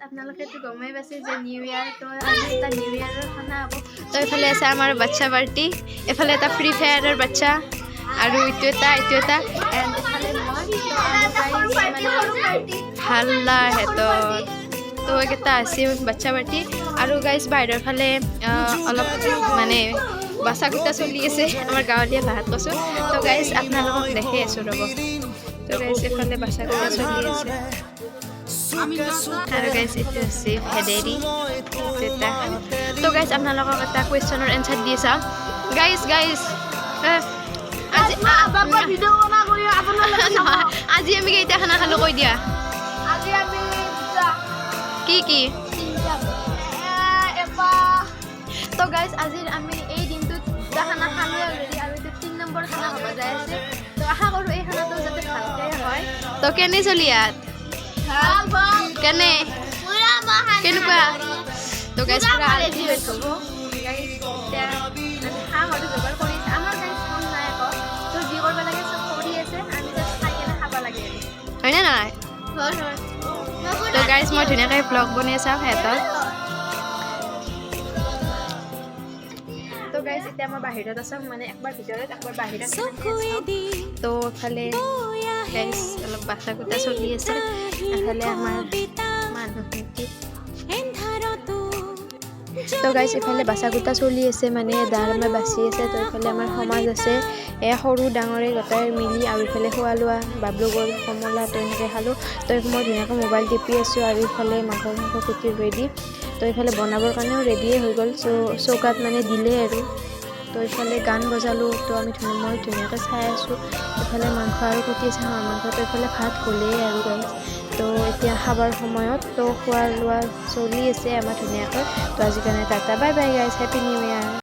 আপোনালোকেতো গমেই পাইছে যে নিউ ইয়াৰ তো আজি এটা নিউ ইয়াৰৰ খানা হ'ব তো এইফালে আছে আমাৰ বাচ্চা পাৰ্টি এফালে এটা ফ্ৰী ফায়াৰৰ বাচ্চা আৰু এইটো এটা এণ্ড এফালে হাল্লা হেঁতৰ তো এইকেইটা আছে বাচ্চা পাৰ্টি আৰু গাইজ বাহিৰৰ ফালে অলপ মানে বাচা কুটা চলি আছে আমাৰ গাঁৱলীয়া ভাষাত কৈছোঁ তো গাইজ আপোনালোকক দেখি আছোঁ ৰ'ব তো গাইজ এফালে বাচা কুটা চলি আছে আৰু গাইজ এইটো আছে ভেদেৰি এটা তো গাইজ আপোনালোকক এটা কুৱেশ্যনৰ এনচাৰ দি চাওঁ গাইজ আজি আমি কেইটা খানা খালোঁ কৈ দিয়া কি তো গাইজ আজি আমি এই দিনটোত দুটা খানা খালোঁ অলৰেডি আৰু এইটো 3 নম্বৰ খানা হ'ব যাই আছে তো আশা কৰোঁ এই খানাটো যাতে ভালকৈ হয় তো কেনে চলি ইয়াত কেনে কেনেকুৱা তো গাইজ পুৰা আল্টিমেট হ'ব গাইজ এতিয়া খাম আৰু যোগাৰ কৰি আছে আমাৰ গাইজ ফোন নাই আকৌ তো যি কৰিব লাগে চব কৰি আছে আমি জাষ্ট খাই কেনে খাব লাগে হয়নে নাই তো গাইজ মই ধুনীয়াকৈ ব্লগ বনাই চাওঁ সিহঁতক তো গাইজ এতিয়া মই বাহিৰত আছোঁ মানে একবাৰ ভিতৰত একবাৰ বাহিৰত তো এফালে গাইজ অলপ বাচা কুটা চলি আছে এফালে আমাৰ মানুহখিনি তো গাইজ এফালে বাচা কুটা চলি আছে মানে দাৰমে বাচি আছে তো এফালে আমাৰ সমাজ আছে এয়া সৰু ডাঙৰে গোটাই মিলি আৰু ইফালে খোৱা লোৱা বাবলু গ'ল কমলা তো এনেকৈ খালোঁ তো মই ধুনীয়াকৈ মোবাইল টিপি আছোঁ আৰু ইফালে মাংস কুটি ৰেডি তো এইফালে বনাবৰ কাৰণেও ৰেডিয়ে হৈ গ'ল চৌকাত মানে দিলে আৰু তো এইফালে গান বজালোঁ তো মই ধুনীয়াকৈ চাই আছোঁ এইফালে মাংস আৰু কুটি আছে হাঁহ মাংস তো এইফালে ভাত হ'লেই আৰু গাইজ তো এতিয়া খাবৰ সময়ত তো খোৱা লোৱা চলি আছে আমাৰ ধুনীয়াকৈ তো আজিৰ কাৰণে tata bye bye guys happy new ইয়াৰ